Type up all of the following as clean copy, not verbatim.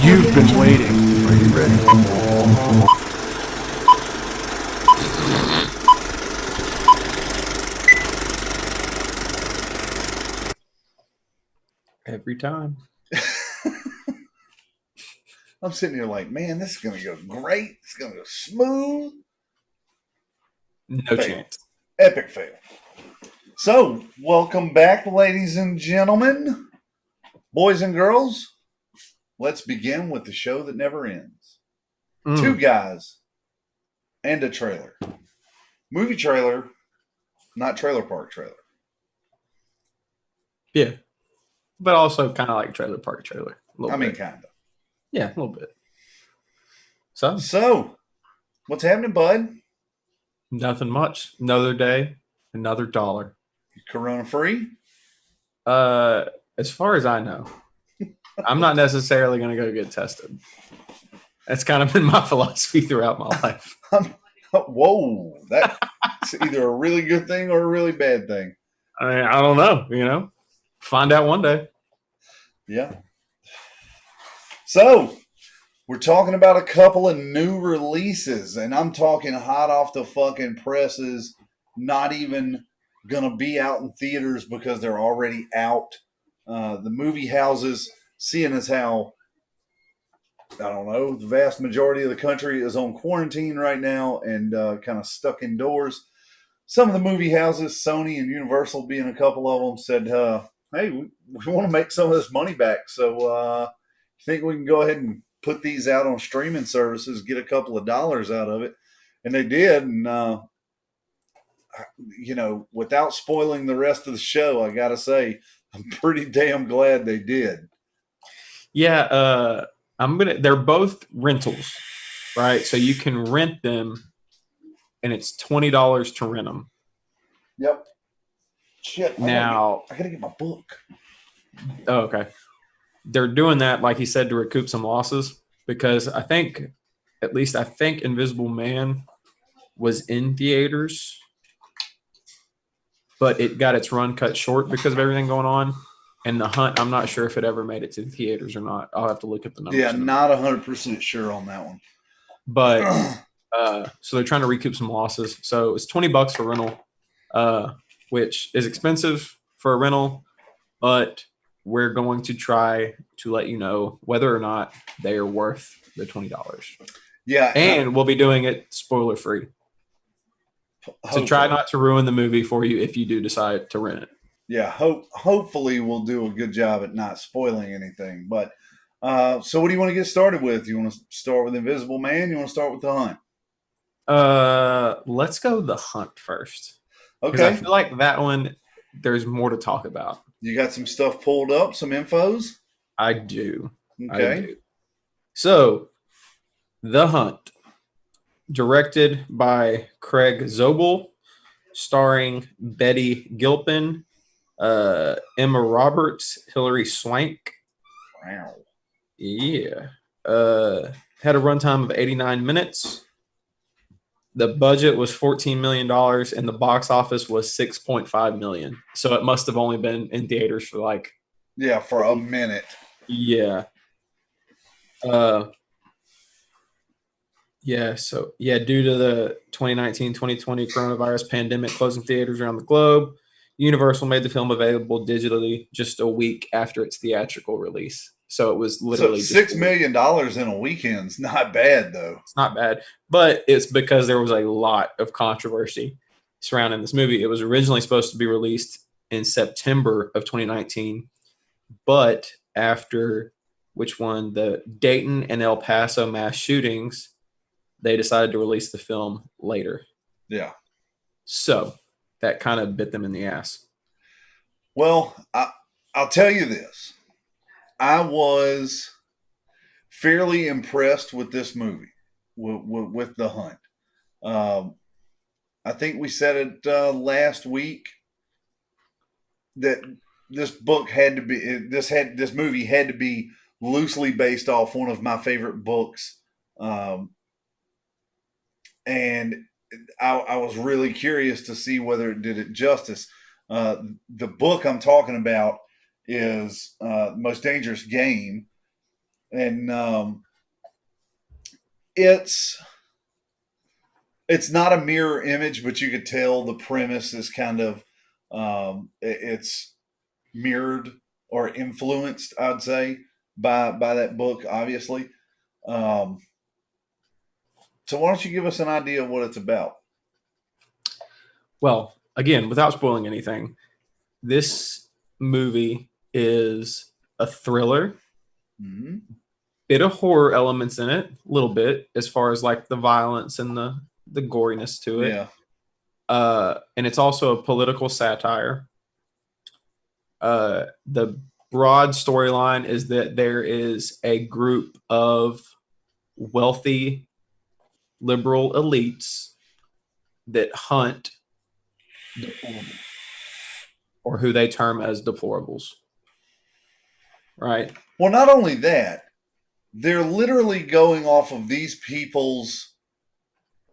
You've been waiting. Are you ready? Every time. I'm sitting here like, man, this is going to go great. It's going to go smooth. No Fail. chance. Epic fail. So, welcome back, ladies and gentlemen, boys and girls. Let's begin with the show that never ends. Two guys and a trailer. Movie trailer, not trailer park trailer. Yeah. But also kind of like trailer park trailer. I mean, kind of. Yeah, a little bit. So, what's happening, bud? nothing much. Another day, another dollar. Corona free? As far as I know, I'm not necessarily going to go get tested. That's kind of been my philosophy throughout my life. Whoa, that's either a really good thing or a really bad thing. I mean, I don't know, find out one day. Yeah. So, we're talking about a couple of new releases, and I'm talking hot off the fucking presses, not even going to be out in theaters because they're already out. The movie houses, seeing as how, I don't know, the vast majority of the country is on quarantine right now and kind of stuck indoors. Some of the movie houses, Sony and Universal being a couple of them, said, hey, we want to make some of this money back. So, you think we can go ahead and put these out on streaming services, get a couple of dollars out of it? And they did. And, without spoiling the rest of the show, I got to say, I'm pretty damn glad they did. Yeah, they're both rentals, right? So you can rent them and it's $20 to rent them. Yep. Shit. Now, I gotta get my book. Oh, okay. They're doing that, like he said, to recoup some losses because I think Invisible Man was in theaters, but it got its run cut short because of everything going on. And The Hunt, I'm not sure if it ever made it to the theaters or not. I'll have to look at the numbers. Yeah, not 100% sure on that one. But so they're trying to recoup some losses. So it's $20 for rental, which is expensive for a rental, but we're going to try to let you know whether or not they are worth the $20. Yeah. And we'll be doing it spoiler free. So try not to ruin the movie for you if you do decide to rent it. Yeah, hopefully we'll do a good job at not spoiling anything. But so what do you want to get started with? You want to start with Invisible Man? You want to start with The Hunt? Let's go The Hunt first. Okay. I feel like that one, there's more to talk about. You got some stuff pulled up, some infos? I do. Okay. I do. So, The Hunt, directed by Craig Zobel, starring Betty Gilpin, Emma Roberts, Hilary Swank. Wow. Yeah. Had a runtime of 89 minutes. The budget was $14 million and the box office was $6.5 million. So it must have only been in theaters for for a minute. Yeah. Due to the 2019-2020 coronavirus pandemic closing theaters around the globe, Universal made the film available digitally just a week after its theatrical release. So it was literally $6 million in a weekend's not bad, though. It's not bad, but it's because there was a lot of controversy surrounding this movie. It was originally supposed to be released in September of 2019, but after the Dayton and El Paso mass shootings, they decided to release the film later. Yeah. So that kind of bit them in the ass. Well, I'll tell you this. I was fairly impressed with this movie, with The Hunt. I think we said it last week that this movie had to be loosely based off one of my favorite books, and I was really curious to see whether it did it justice. The book I'm talking about is Most Dangerous Game, and it's not a mirror image, but you could tell the premise is kind of it's mirrored or influenced, I'd say, by that book, obviously. Um, so why don't you give us an idea of what it's about? Well, again, without spoiling anything, this movie is a thriller, Mm-hmm. bit of horror elements in it, a little bit as far as like the violence and the goriness to it. Yeah. And it's also a political satire. The broad storyline is that there is a group of wealthy liberal elites that hunt deplorables, or who they term as deplorables. Right? Well, not only that, they're literally going off of these people's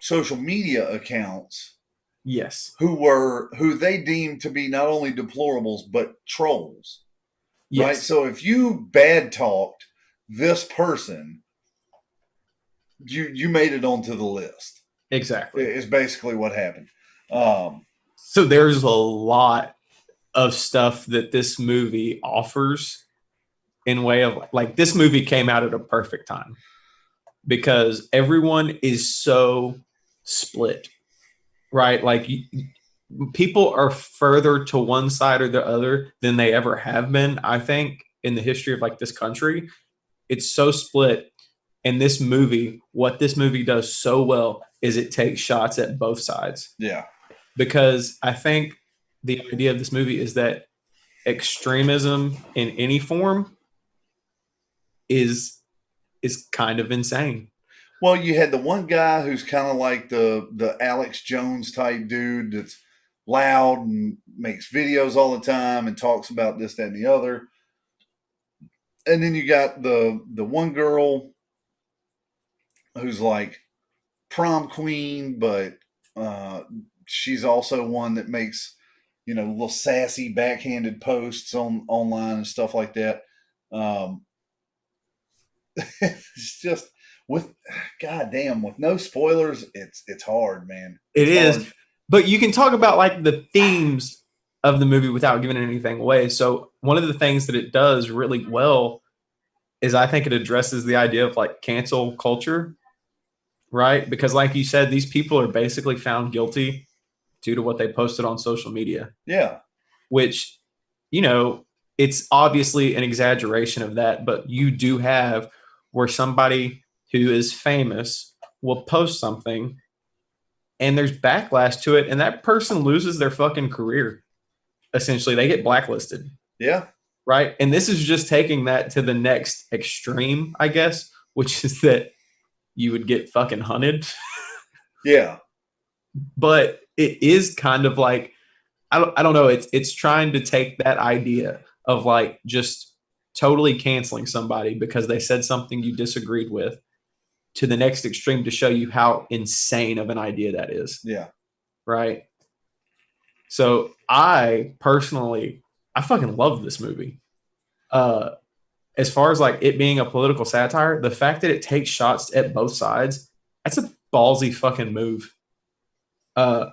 social media accounts Yes. who they deem to be not only deplorables but trolls. Yes. Right? So if you bad talked this person, you made it onto the list. Exactly. Is basically what happened. So there's a lot of stuff that this movie offers in way of like this movie came out at a perfect time because everyone is so split, right? Like people are further to one side or the other than they ever have been, I think, in the history of like this country. It's so split. And this movie, what this movie does so well is it takes shots at both sides. Yeah. Because I think the idea of this movie is that extremism in any form is kind of insane. Well, you had the one guy who's kind of like the Alex Jones type dude that's loud and makes videos all the time and talks about this, that, and the other. And then you got the one girl who's like prom queen, but she's also one that makes, little sassy backhanded posts online and stuff like that. It's just with no spoilers, it's hard, man. It is. Hard. But you can talk about like the themes of the movie without giving anything away. So one of the things that it does really well is I think it addresses the idea of like cancel culture, right? Because like you said, these people are basically found guilty due to what they posted on social media. Yeah. Which, it's obviously an exaggeration of that, but you do have where somebody who is famous will post something and there's backlash to it and that person loses their fucking career. Essentially, they get blacklisted. Yeah. Right? And this is just taking that to the next extreme, I guess, which is that you would get fucking hunted. Yeah. But it is kind of like, I don't know. It's trying to take that idea of like just totally canceling somebody because they said something you disagreed with to the next extreme to show you how insane of an idea that is. Yeah. Right. So I personally, I fucking love this movie. As far as like it being a political satire, the fact that it takes shots at both sides, that's a ballsy fucking move.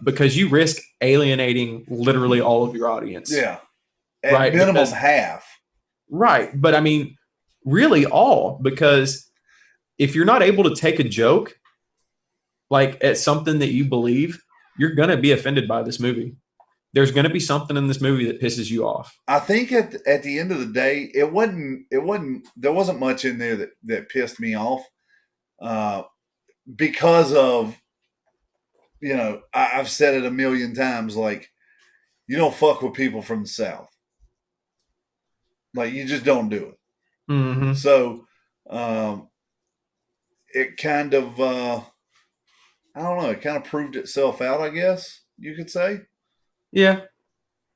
Because you risk alienating literally all of your audience. Yeah. At right, minimum because, half. Right. But I mean, really all, because if you're not able to take a joke like at something that you believe, you're going to be offended by this movie. There's going to be something in this movie that pisses you off. I think at the end of the day, there wasn't much in there that pissed me off because of, I've said it a million times, like, you don't fuck with people from the South. Like, you just don't do it. Mm-hmm. So, it kind of, I don't know, it kind of proved itself out, I guess you could say. Yeah.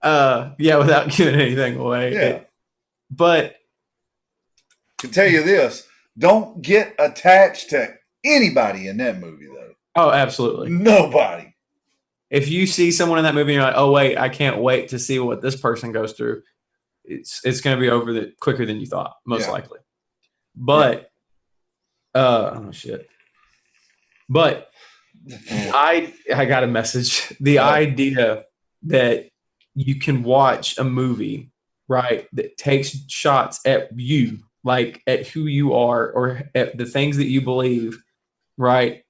Without giving anything away. Yeah. But I can tell you this, don't get attached to anybody in that movie, though. Oh, absolutely. Nobody. If you see someone in that movie and you're like, oh, wait, I can't wait to see what this person goes through, it's going to be over quicker than you thought, most likely. But oh shit. But I got a message. The idea that you can watch a movie, right, that takes shots at you, like at who you are or at the things that you believe, right?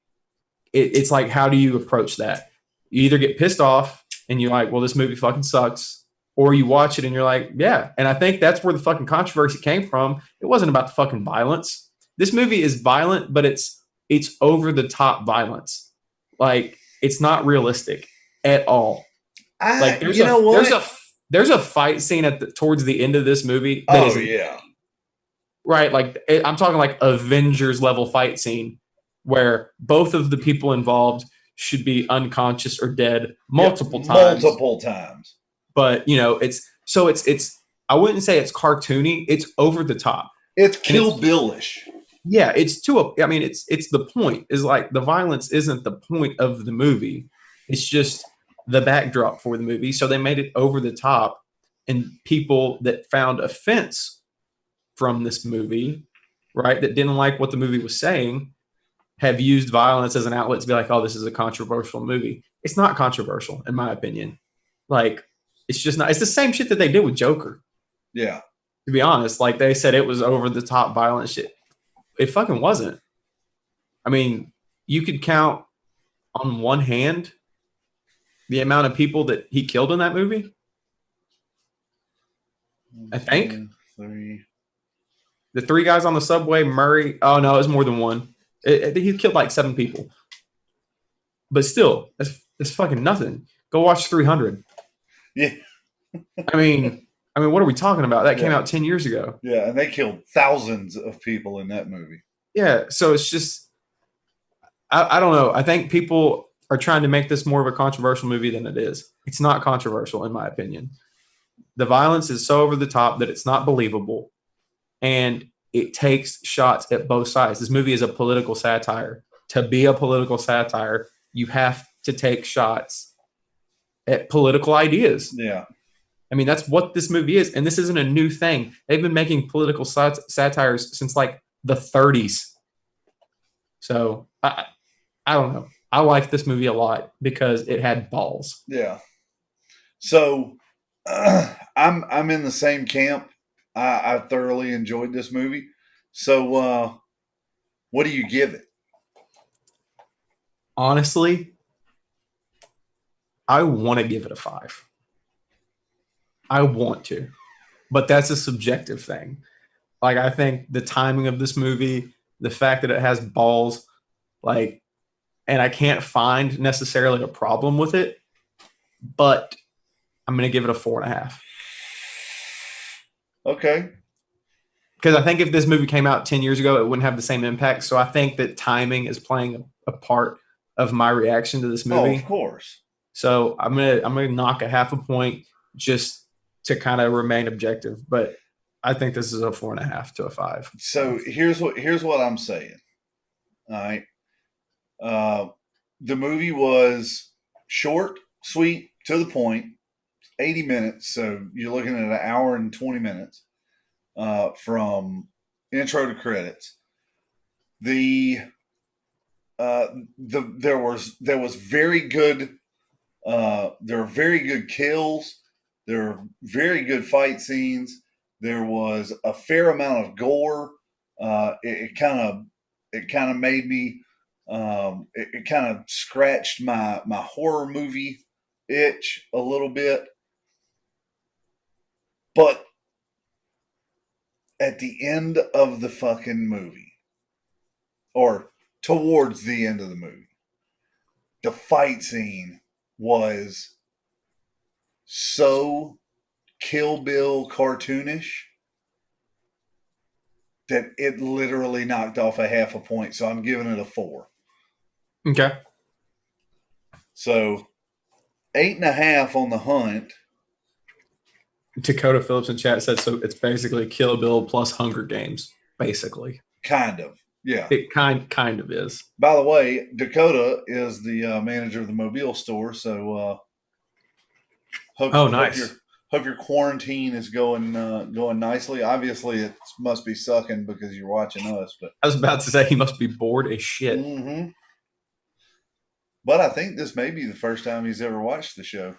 It's like, how do you approach that? You either get pissed off and you're like, well, this movie fucking sucks, or you watch it and you're like, yeah. And I think that's where the fucking controversy came from. It wasn't about the fucking violence. This movie is violent, but it's over the top violence. Like, it's not realistic at all. Like, there's a fight scene towards the end of this movie. Yeah. Right. Like, I'm talking like Avengers level fight scene where both of the people involved should be unconscious or dead multiple times. Multiple times. But, you know, it's I wouldn't say it's cartoony. It's over the top. It's Kill Bill-ish. Yeah, it's the point is like the violence isn't the point of the movie. It's just the backdrop for the movie. So they made it over the top, and people that found offense from this movie, right, that didn't like what the movie was saying, have used violence as an outlet to be like, oh, this is a controversial movie. It's not controversial, in my opinion. Like, it's just not. It's the same shit that they did with Joker. Yeah. To be honest, like they said it was over the top violent shit. It fucking wasn't. I mean, you could count on one hand the amount of people that he killed in that movie. I think. The 3 guys on the subway, Murray. Oh, no, it was more than one. I think he killed like 7 people. But still, that's fucking nothing. Go watch 300. Yeah. I mean, what are we talking about? That came out 10 years ago. Yeah, and they killed thousands of people in that movie. Yeah, so it's just, I don't know. I think people are trying to make this more of a controversial movie than it is. It's not controversial, in my opinion. The violence is so over the top that it's not believable, and it takes shots at both sides. This movie is a political satire. To be a political satire, you have to take shots at political ideas. Yeah. I mean, that's what this movie is. And this isn't a new thing. They've been making political satires since like the 30s. So I don't know. I like this movie a lot because it had balls. Yeah. So I'm in the same camp. I thoroughly enjoyed this movie. So what do you give it? Honestly, I want to give it a 5. I want to, but that's a subjective thing. Like, I think the timing of this movie, the fact that it has balls, like, and I can't find necessarily a problem with it, but I'm going to give it a 4.5. Okay. Because I think if this movie came out 10 years ago, it wouldn't have the same impact. So I think that timing is playing a part of my reaction to this movie. Oh, of course. So I'm gonna knock a 0.5 point just to kind of remain objective, but I think this is a 4.5 to a 5. So here's what I'm saying. All right. The movie was short, sweet, to the point, 80 minutes. So you're looking at an hour and 20 minutes from intro to credits. There was very good. There were very good kills. There were very good fight scenes. There was a fair amount of gore. It kind of made me. It kind of scratched my horror movie itch a little bit. But at the end of the fucking movie, or towards the end of the movie, the fight scene was so Kill Bill cartoonish that it literally knocked off a 0.5 point. So I'm giving it a 4. Okay. So 8.5 on The Hunt. Dakota Phillips in chat said, so it's basically Kill Bill plus Hunger Games, basically. Kind of. Yeah. It kind of is. By the way, Dakota is the manager of the Mobile store. So nice. Hope your quarantine is going nicely. Obviously, it must be sucking because you're watching us, but I was about to say he must be bored as shit. mm-hmm. But I think this may be the first time he's ever watched the show.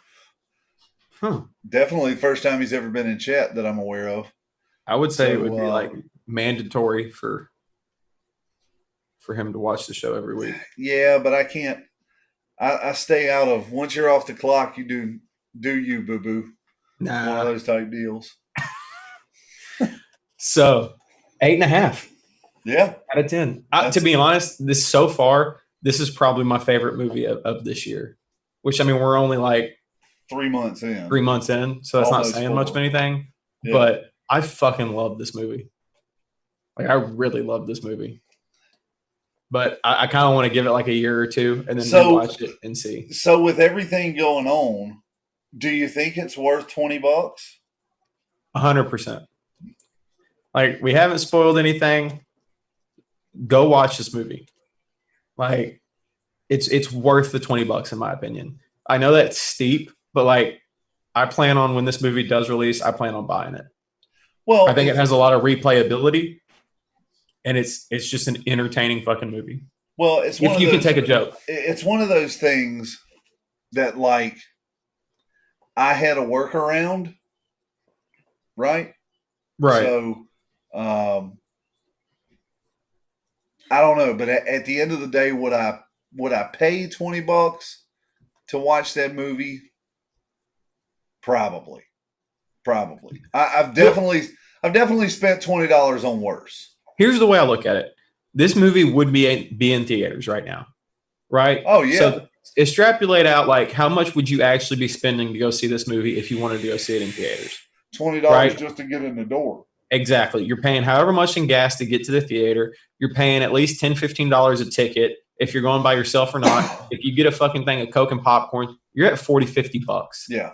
Definitely the first time he's ever been in chat that I'm aware of. I would say it would be like mandatory for him to watch the show every week. Yeah, but I can't. I stay out of. Once you're off the clock, you do you, boo boo. Nah. One of those type deals. So 8.5. Yeah, out of 10. To be honest, this is probably my favorite movie of this year. Which, I mean, we're only like 3 months in. 3 months in, so that's Almost not saying 4. much of anything. Yeah. But I fucking love this movie. Like, I really love this movie. But I kind of want to give it like a year or two and then watch it and see. So with everything going on, do you think it's worth $20? 100%. Like, we haven't spoiled anything. Go watch this movie. Like, it's worth the $20 in my opinion. I know that's steep, but like, I plan on when this movie does release, I plan on buying it. Well, I think it has a lot of replayability, and it's just an entertaining fucking movie. Well, it's one if of you those, can take a joke. It's one of those things that like I had a workaround, right? Right. So, I don't know, but at the end of the day, would I pay $20 to watch that movie? Probably. I've definitely spent $20 on worse. Here's the way I look at it. This movie would be in theaters right now, right? Oh yeah. So extrapolate out like how much would you actually be spending to go see this movie if you wanted to go see it in theaters? $20 right? Just to get in the door. Exactly. You're paying however much in gas to get to the theater. You're paying at least $10, $15 a ticket if you're going by yourself or not. If you get a fucking thing of Coke and popcorn, you're at $40, $50. Yeah.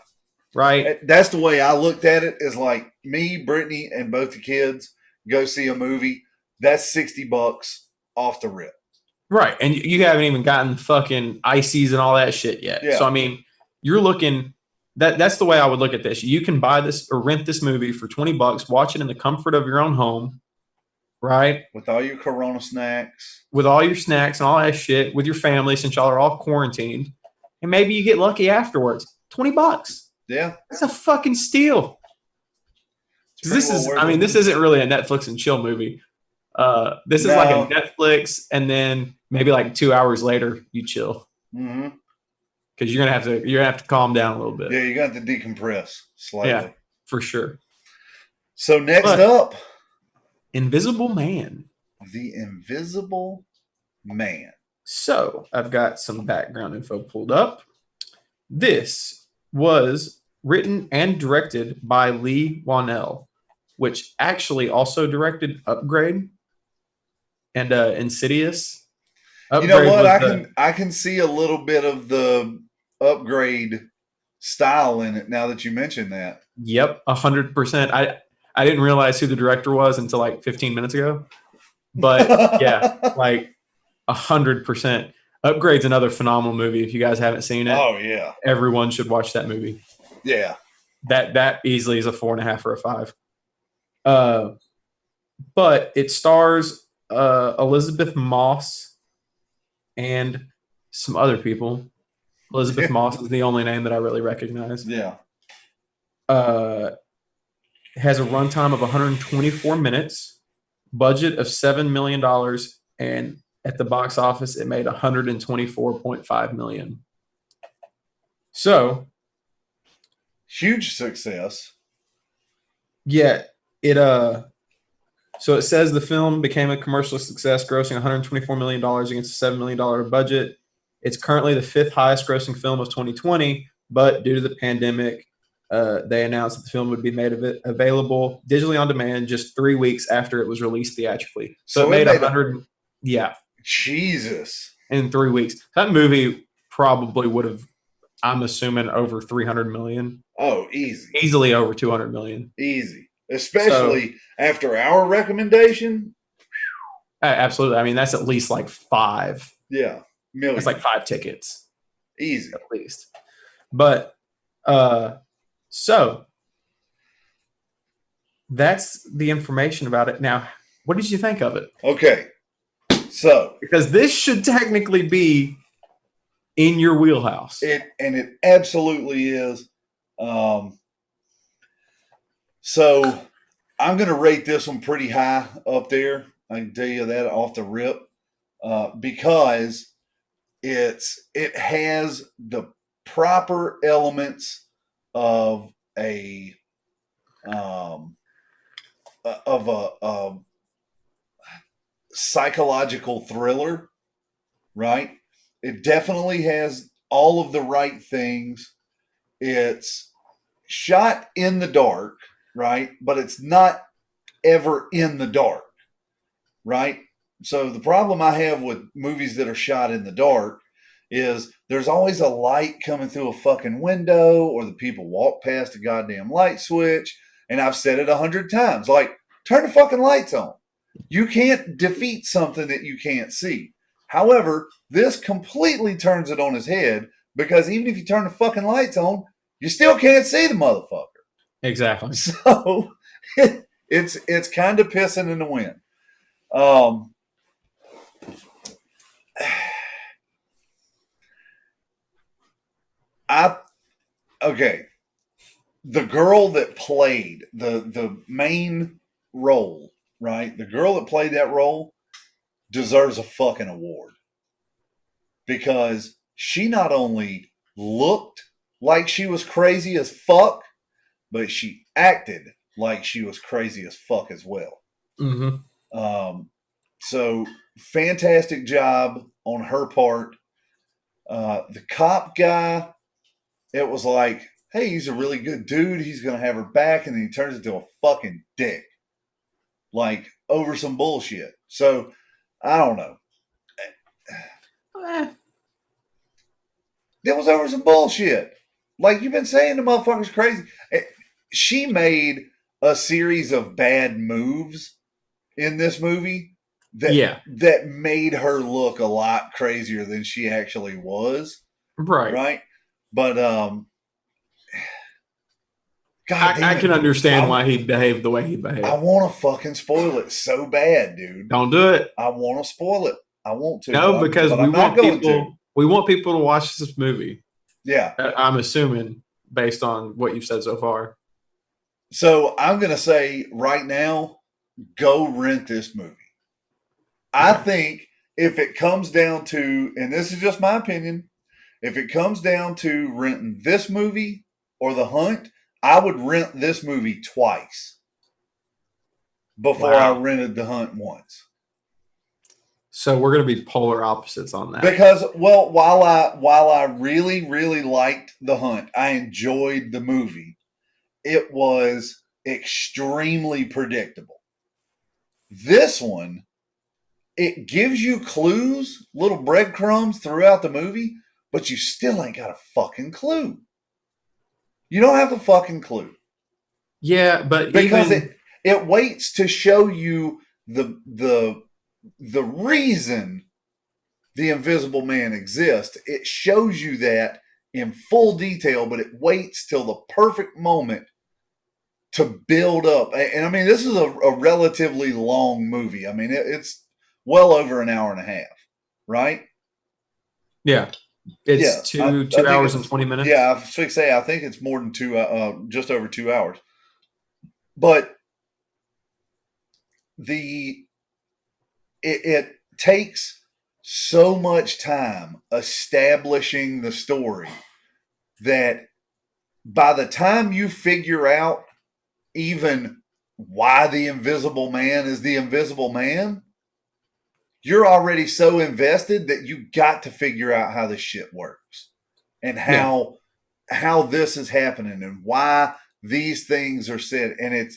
Right? That's the way I looked at it, is like me, Brittany, and both the kids go see a movie. That's $60 off the rip. Right. And you haven't even gotten fucking ices and all that shit yet. Yeah. So, I mean, you're looking that's the way I would look at this. You can buy this or rent this movie for $20, watch it in the comfort of your own home, right? With all your Corona snacks. With all your snacks and all that shit, with your family since y'all are all quarantined. And maybe you get lucky afterwards. $20. Yeah. That's a fucking steal. This isn't really a Netflix and chill movie. This is like a Netflix, and then maybe like 2 hours later you chill. Mm-hmm. Because you're gonna have to calm down a little bit. Yeah, you're gonna have to decompress slightly. Yeah, for sure. So next up, Invisible Man. The Invisible Man. So I've got some background info pulled up. This was written and directed by Lee Whannell, which actually also directed Upgrade and Insidious. Upgrade, you know what? I can see a little bit of the Upgrade style in it now that you mentioned that. Yep, 100%. I didn't realize who the director was until like 15 minutes ago. But yeah, like 100%. Upgrade's another phenomenal movie. If you guys haven't seen it, oh yeah, everyone should watch that movie. Yeah, that easily is a 4.5 or a 5. But it stars Elizabeth Moss and some other people. Elizabeth Moss is the only name that I really recognize. Yeah. It has a runtime of 124 minutes, budget of $7 million, and at the box office, it made $124.5 million. So, huge success. Yeah, so it says the film became a commercial success, grossing $124 million against a $7 million budget. It's currently the 5th highest grossing film of 2020, but due to the pandemic, they announced that the film would be made available digitally on demand just 3 weeks after it was released theatrically. So it made 100. Yeah. Jesus. In 3 weeks. That movie probably would have, I'm assuming, over 300 million. Oh, easy. Easily over 200 million. Easy. Especially after our recommendation. Absolutely. I mean, that's at least like 5. Yeah. Million. It's like 5 tickets. Easy. At least. But, so that's the information about it. Now, what did you think of it? Okay. So Because this should technically be in your wheelhouse. it absolutely is. So I'm going to rate this one pretty high up there. I can tell you that off the rip, because it has the proper elements of a psychological thriller, right? It definitely has all of the right things. It's shot in the dark, right? But it's not ever in the dark, right? So the problem I have with movies that are shot in the dark is there's always a light coming through a fucking window, or the people walk past a goddamn light switch. And I've said it 100 times, like, turn the fucking lights on. You can't defeat something that you can't see. However, this completely turns it on his head, because even if you turn the fucking lights on, you still can't see the motherfucker. Exactly. So it's kind of pissing in the wind. Okay. The girl that played the main role, right? The girl that played that role deserves a fucking award, because she not only looked like she was crazy as fuck, but she acted like she was crazy as fuck as well. Mm-hmm. So fantastic job on her part. The cop guy, it was like, hey, he's a really good dude. He's going to have her back. And then he turns into a fucking dick, like, over some bullshit. So I don't know. It was over some bullshit. Like you've been saying, the motherfucker's crazy. She made a series of bad moves in this movie that made her look a lot crazier than she actually was. Right. But God, I can understand why he behaved the way he behaved. I want to fucking spoil it so bad, dude. Don't do it. I want to spoil it. I want to. No, because we want people to watch this movie. Yeah. I'm assuming, based on what you've said so far. So I'm going to say right now, go rent this movie. I think if it comes down to, and this is just my opinion, if it comes down to renting this movie or The Hunt, I would rent this movie twice before I rented The Hunt once. So we're going to be polar opposites on that. Because, well, while I really, really liked The Hunt, I enjoyed the movie. It was extremely predictable. This one, it gives you clues, little breadcrumbs throughout the movie, but you still ain't got a fucking clue. You don't have a fucking clue. Yeah, but because it waits to show you the reason the Invisible Man exists. It shows you that in full detail, but it waits till the perfect moment to build up. And I mean, this is a relatively long movie. I mean, it's well over an hour and a half, right? Yeah. It's 2 hours and 20 minutes. Yeah, I was going to say, I think it's more than just over 2 hours. But it takes so much time establishing the story that by the time you figure out even why the Invisible Man is the Invisible Man, you're already so invested that you got to figure out how this shit works and how this is happening and why these things are said. And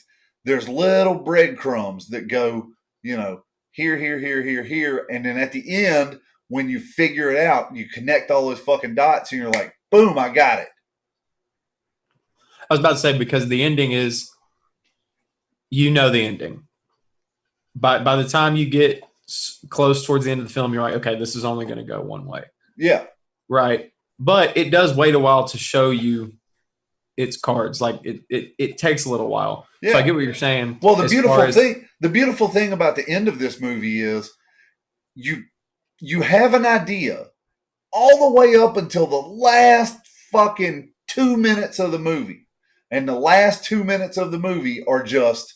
there's little breadcrumbs that go, here, here, here, here, here. And then at the end, when you figure it out, you connect all those fucking dots and you're like, boom, I got it. I was about to say, because the ending is, the ending. By the time you get close towards the end of the film, you're like, okay, this is only going to go one way. Yeah. Right. But it does wait a while to show you its cards. Like it takes a little while. So Yeah. I get what you're saying. Well, the as far beautiful thing about the end of this movie is you have an idea all the way up until the last fucking 2 minutes of the movie. And the last 2 minutes of the movie are just,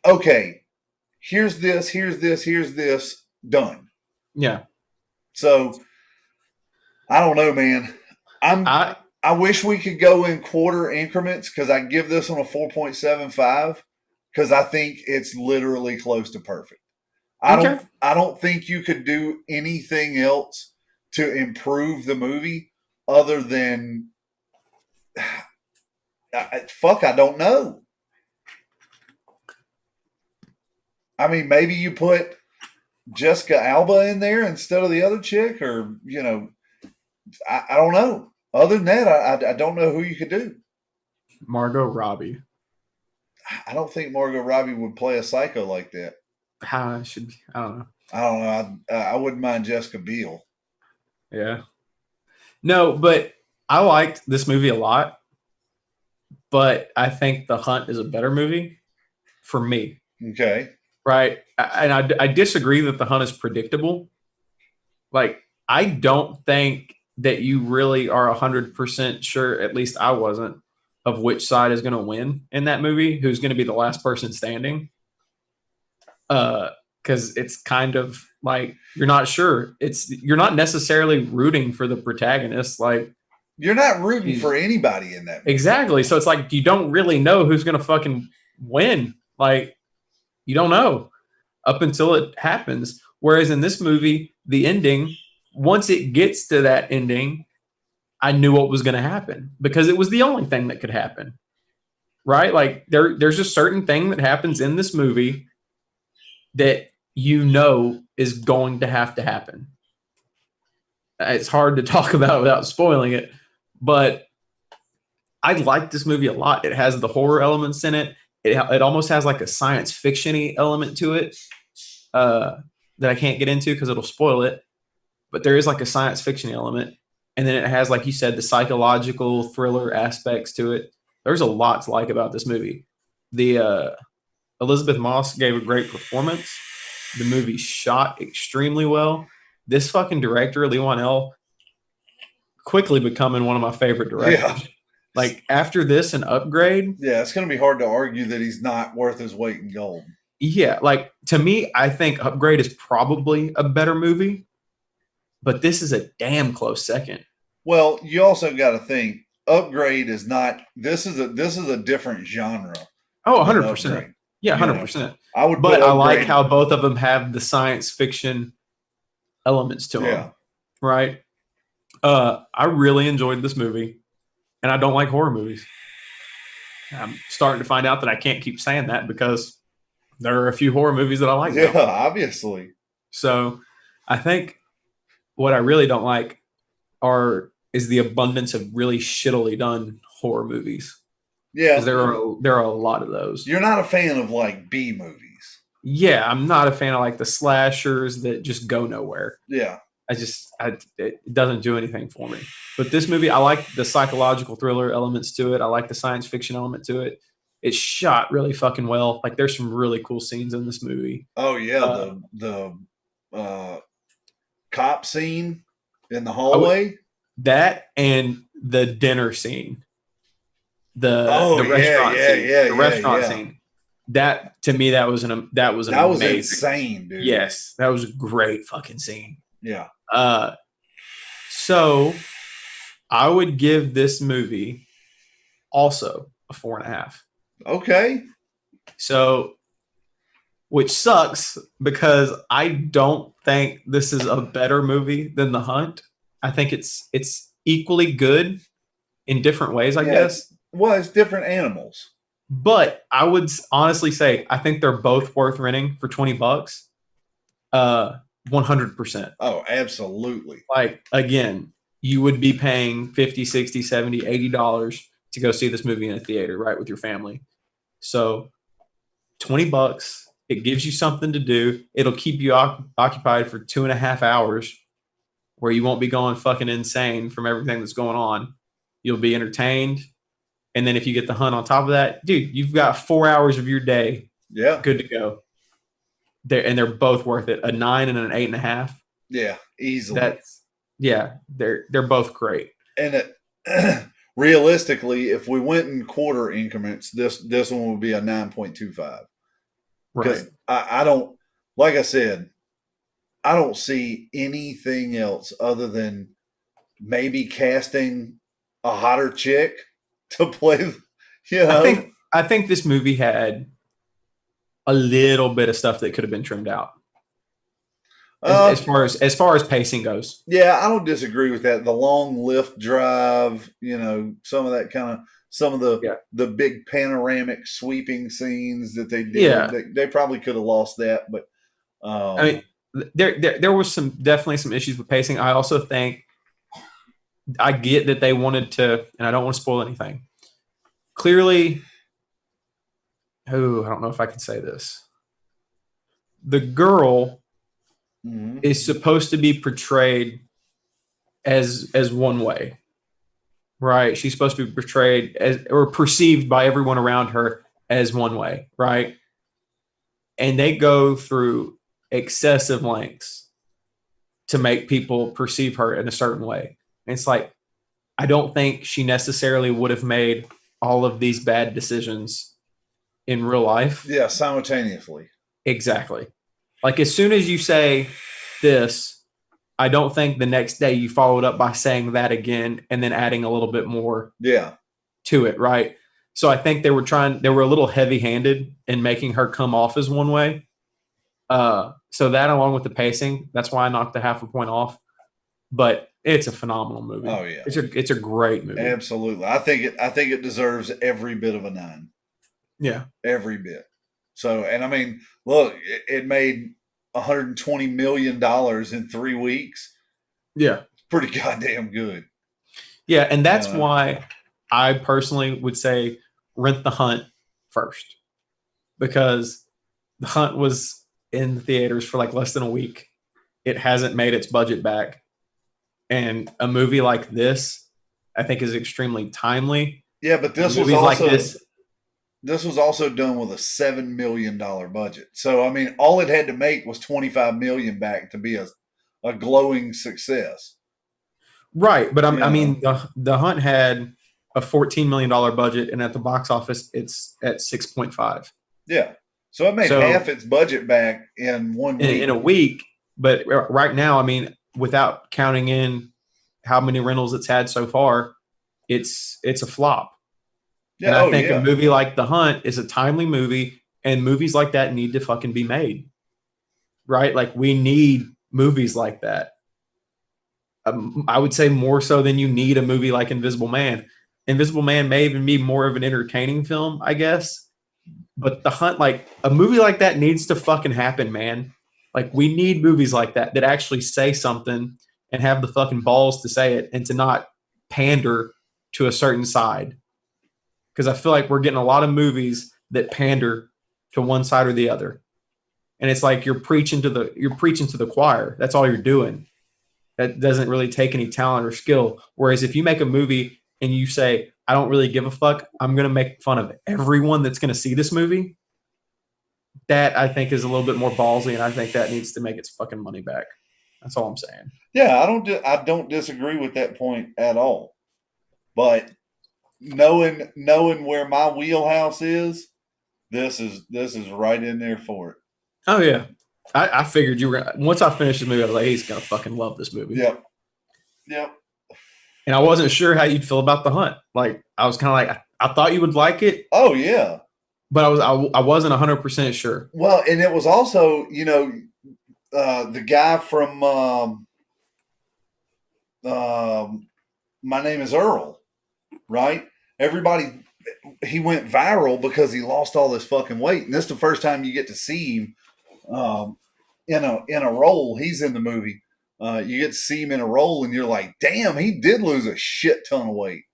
okay, here's this, done. Yeah. So I don't know, man. I wish we could go in quarter increments because I give this one a 4.75 because I think it's literally close to perfect. I don't think you could do anything else to improve the movie other than I don't know. I mean, maybe you put Jessica Alba in there instead of the other chick, or I don't know. Other than that, I don't know who you could do. Margot Robbie. I don't think Margot Robbie would play a psycho like that. How should I don't know. I don't know. I wouldn't mind Jessica Biel. Yeah. No, but I liked this movie a lot. But I think The Hunt is a better movie for me. Okay. Right. And I disagree that The Hunt is predictable. Like, I don't think that you really are 100% sure, at least I wasn't, of which side is going to win in that movie, who's going to be the last person standing. Because it's kind of like you're not sure. You're not necessarily rooting for the protagonist. Like, you're not rooting for anybody in that movie. Exactly. So it's like you don't really know who's going to fucking win. Like, you don't know up until it happens. Whereas in this movie, the ending, once it gets to that ending, I knew what was going to happen because it was the only thing that could happen. Right? Like, there's a certain thing that happens in this movie that is going to have to happen. It's hard to talk about without spoiling it, but I like this movie a lot. It has the horror elements in it. It almost has like a science fiction-y element to it that I can't get into because it'll spoil it. But there is like a science fiction element. And then it has, like you said, the psychological thriller aspects to it. There's a lot to like about this movie. The Elizabeth Moss gave a great performance. The movie shot extremely well. This fucking director, Lee Wanell, quickly becoming one of my favorite directors. Yeah. Like, after this and Upgrade. Yeah, it's going to be hard to argue that he's not worth his weight in gold. Yeah, like, to me, I think Upgrade is probably a better movie, but this is a damn close second. Well, you also got to think Upgrade is not. This is a different genre. Oh, 100%. Yeah, 100%. I would, but I like how both of them have the science fiction elements to them. Right? I really enjoyed this movie. And I don't like horror movies. I'm starting to find out that I can't keep saying that because there are a few horror movies that I like. Yeah, now. Obviously. So I think what I really don't like is the abundance of really shittily done horror movies. Yeah. There are a lot of those. You're not a fan of like B movies. Yeah, I'm not a fan of like the slashers that just go nowhere. Yeah. It doesn't do anything for me. But this movie, I like the psychological thriller elements to it. I like the science fiction element to it. It's shot really fucking well. Like, there's some really cool scenes in this movie. Oh yeah, the cop scene in the hallway. That and the dinner scene. The restaurant scene. The restaurant scene. That, to me, that was amazing. Was insane, dude. Yes, that was a great fucking scene. Yeah. So I would give this movie also a 4.5. Okay. So, which sucks because I don't think this is a better movie than The Hunt. I think it's equally good in different ways, I guess. Well, it's different animals. But I would honestly say I think they're both worth renting for $20. 100%. Oh, absolutely. Like, again, you would be paying $50, $60, $70, $80 to go see this movie in a theater, right, with your family. So $20, it gives you something to do. It'll keep you occupied for 2.5 hours where you won't be going fucking insane from everything that's going on. You'll be entertained. And then if you get the Hunt on top of that, dude, you've got 4 hours of your day Yeah. good to go. They're both worth it. A 9 and an 8.5. Yeah. Easily. They're both great. And realistically, if we went in quarter increments, this one would be a 9.25. Because Right. I don't, like I said, I don't see anything else other than maybe casting a hotter chick to play. You know, I think this movie had a little bit of stuff that could have been trimmed out as far as pacing goes. yeah, I don't disagree with that. The long lift drive, you know, some of that kind of some of the big panoramic sweeping scenes that they did. Yeah. They probably could have lost that, but I mean, there was definitely some issues with pacing. I also think I get that they wanted to, and I don't want to spoil anything. Clearly, I don't know if I can say this. The girl is supposed to be portrayed as one way, right? She's supposed to be portrayed as or perceived by everyone around her as one way, right? And they go through excessive lengths to make people perceive her in a certain way. And it's like, I don't think she necessarily would have made all of these bad decisions in real life. Yeah, simultaneously. Exactly. Like as soon as you say this, I don't think the next day you followed up by saying that again and then adding a little bit more to it, right? So I think they were a little heavy-handed in making her come off as one way. So that along with the pacing, that's why I knocked a half a point off. But it's a phenomenal movie. Oh yeah. It's a great movie. Absolutely. I think it deserves every bit of a 9. Yeah. Every bit. So, and I mean, look, it made $120 million in 3 weeks. Yeah. It's pretty goddamn good. Yeah, and that's why I personally would say rent The Hunt first. Because The Hunt was in the theaters for like less than a week. It hasn't made its budget back. And a movie like this, I think, is extremely timely. Yeah, but this was also done with a $7 million budget. So I mean, all it had to make was $25 million back to be a glowing success. Right, but I mean, the Hunt had a $14 million budget, and at the box office, it's at 6.5. Yeah, so it made half its budget back in 1 week. In a week, but right now, I mean, without counting in how many rentals it's had so far, it's a flop. Yeah, and I think a movie like The Hunt is a timely movie, and movies like that need to fucking be made, right? Like we need movies like that. I would say more so than you need a movie like Invisible Man. Invisible Man may even be more of an entertaining film, I guess. But The Hunt, like a movie like that needs to fucking happen, man. Like we need movies like that actually say something and have the fucking balls to say it and to not pander to a certain side. Because I feel like we're getting a lot of movies that pander to one side or the other. And it's like you're preaching to the choir. That's all you're doing. That doesn't really take any talent or skill. Whereas if you make a movie and you say, I don't really give a fuck, I'm going to make fun of everyone that's going to see this movie, that I think is a little bit more ballsy, and I think that needs to make its fucking money back. That's all I'm saying. Yeah, I don't disagree with that point at all. But knowing where my wheelhouse is, this is right in there for it. Oh yeah. I figured you were gonna, once I finished the movie, I was like, he's gonna fucking love this movie. Yep. And I wasn't sure how you'd feel about The Hunt. Like I was kind of like, I thought you would like it. Oh yeah. But I wasn't 100% sure. Well, and it was also, the guy from My Name is Earl, right? He went viral because he lost all this fucking weight, and this is the first time you get to see him in a role. He's in the movie. You get to see him in a role, and you're like, damn, he did lose a shit ton of weight.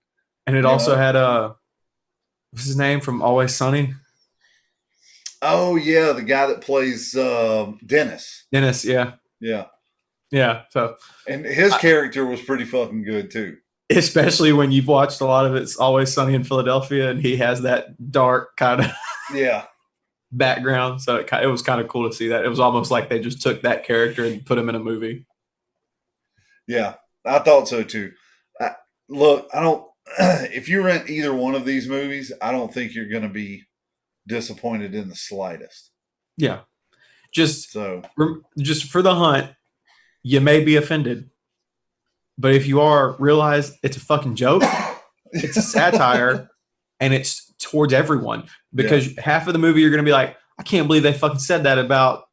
And it also had what's his name from Always Sunny? Oh yeah, the guy that plays Dennis. Dennis, yeah. Yeah. Yeah. So and his character was pretty fucking good too. Especially when you've watched a lot of It's Always Sunny in Philadelphia, and he has that dark kind of Yeah. background. So it was kind of cool to see that. It was almost like they just took that character and put him in a movie. Yeah. I thought so too. Look, I don't. If you rent either one of these movies, I don't think you're going to be disappointed in the slightest. Yeah. Just So, for the hunt, you may be offended. But if you are, realize it's a fucking joke. It's a satire, and it's towards everyone. Because half of the movie you're going to be like, I can't believe they fucking said that about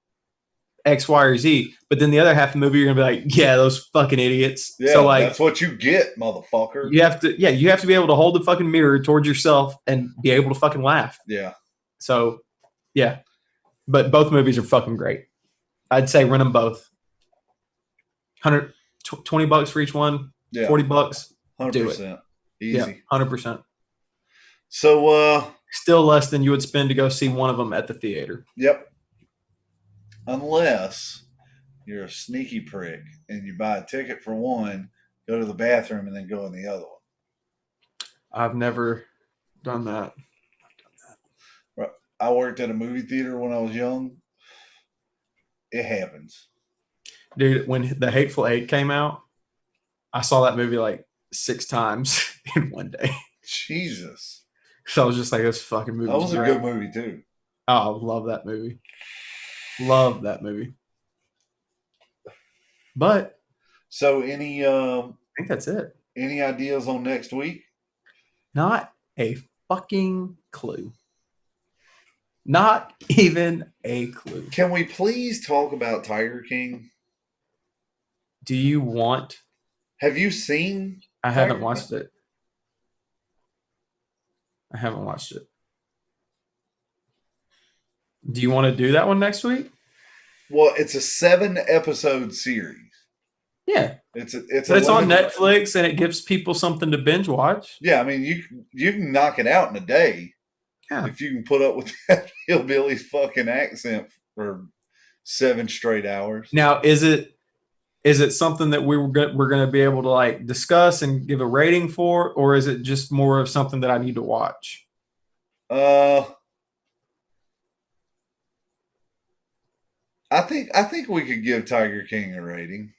X, Y, or Z. But then the other half of the movie you're going to be like, yeah, those fucking idiots. yeah, So like, that's what you get, motherfucker. you have to be able to hold the fucking mirror towards yourself and be able to fucking laugh. Yeah. So, yeah. But both movies are fucking great. I'd say rent them both. 20 bucks for each one, Yeah. 40 bucks. 100%. Do it. Easy. Yeah, 100%. So, Still less than you would spend to go see one of them at the theater. yep. Unless you're a sneaky prick and you buy a ticket for one, go to the bathroom, and then go in the other one. I've never done that. I worked at a movie theater when I was young. It happens. Dude, when The Hateful Eight came out, I saw that movie like 6 times in one day. Jesus. So I was just like, this fucking movie. That was a good movie, too. Oh, love that movie. Love that movie. But So, any I think that's it. any ideas on next week? Not a fucking clue. Not even a clue. Can we please talk about Tiger King? Do you want? Have you seen? I haven't Tiger watched it. I haven't watched it. Do you want to do that one next week? Well, it's a 7-episode series. Yeah. It's But it's on 11 Netflix and it gives people something to binge watch. Yeah, I mean you can knock it out in a day. Yeah. If you can put up with that hillbilly's fucking accent for 7 straight hours. Now, is it something that we're going to be able to like discuss and give a rating for, or is it just more of something that I need to watch? I think we could give Tiger King a rating.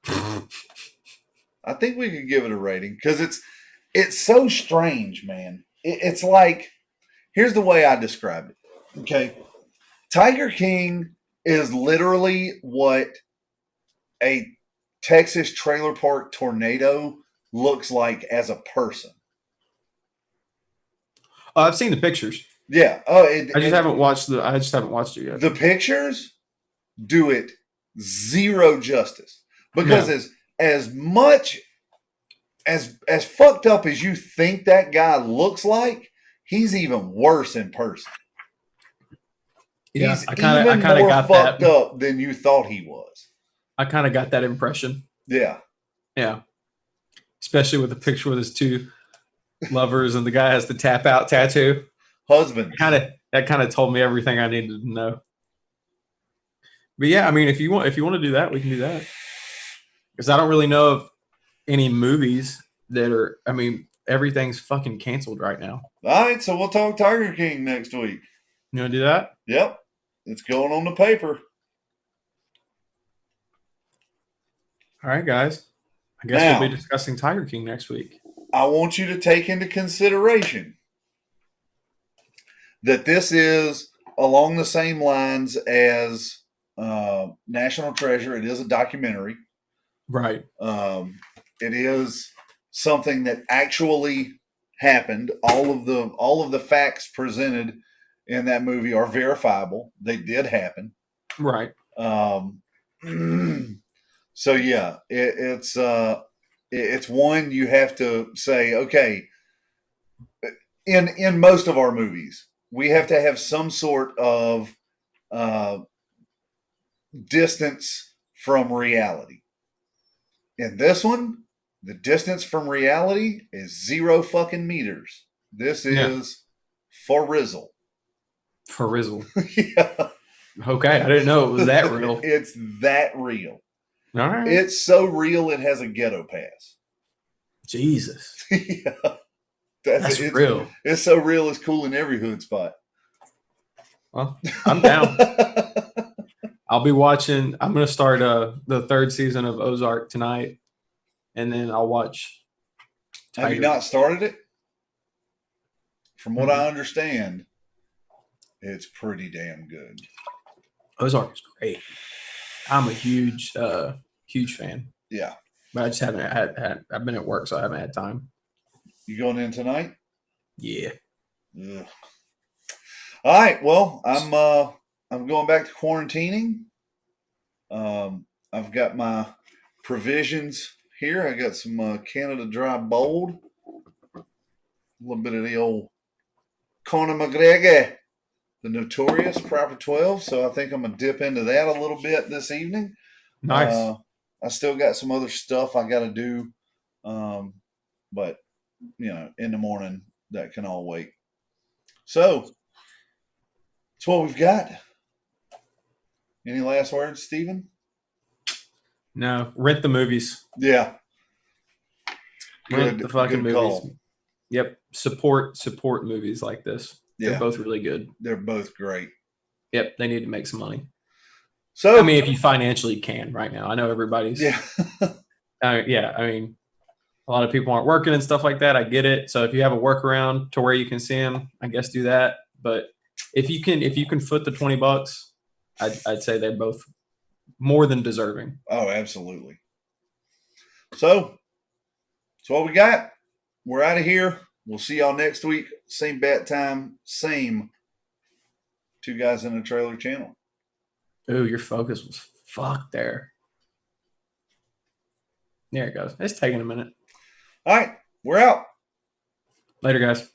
I think we could give it a rating because it's so strange, man. It's like, here's the way I describe it. Okay, Tiger King is literally what a Texas trailer park tornado looks like as a person. I've seen the pictures. Yeah. I just haven't watched it yet. The pictures do it zero justice because as much as fucked up as you think that guy looks like, he's even worse in person. Yeah, He's I kind of more got fucked that. up than you thought he was. I kind of got that impression. Yeah. Yeah, especially with the picture with his 2 lovers and the guy has the tap out tattoo. Husband. That kind of told me everything I needed to know. But yeah, I mean, if you want to do that, we can do that. Because I don't really know of any movies that are. I mean, everything's fucking canceled right now. All right, so we'll talk Tiger King next week. You want to do that? Yep. It's going on the paper. All right, guys. I guess Now, we'll be discussing Tiger King next week. I want you to take into consideration that this is along the same lines as National Treasure. It is a documentary. Right. It is something that actually happened. All of the facts presented in that movie are verifiable. They did happen. Right. So yeah, it's one you have to say, okay, in most of our movies, we have to have some sort of distance from reality. In this one, the distance from reality is 0 fucking meters. This is for Rizzle. For Rizzle. Yeah. Okay, I didn't know it was that real. It's that real. All right. It's so real it has a ghetto pass. Jesus, Yeah. that's it's, real. It's so real. It's cool in every hood spot. Well, I'm down. I'll be watching. I'm going to start the third season of Ozark tonight, and then I'll watch. Have you Tiger. not started it? From what Mhm. I understand, it's pretty damn good. Ozark is great. I'm a huge fan, Yeah. but I just haven't had. I've been at work, so I haven't had time. You going in tonight? Yeah. Ugh. All right. Well, I'm going back to quarantining. I've got my provisions here. I got some Canada Dry Bold, a little bit of the old Conor McGregor, the notorious Proper 12. So I think I'm gonna dip into that a little bit this evening. Nice. I still got some other stuff I got to do, but in the morning that can all wait. So that's what we've got. Any last words, Stephen? No, rent the movies. Yeah. Rent the fucking good movies. call. Yep. Support movies like this. Yeah. They're both really good. They're both great. Yep. They need to make some money. So I mean, if you financially can right now, I know everybody's. yeah. I mean, a lot of people aren't working and stuff like that. I get it. So if you have a workaround to where you can see them, I guess do that. But if you can foot the $20, I'd say they're both more than deserving. Oh, absolutely. So that's what we got. We're out of here. We'll see y'all next week. Same bat time, same Two Guys in a Trailer channel. Ooh, your focus was fucked there. There it goes. It's taking a minute. All right, we're out. Later, guys.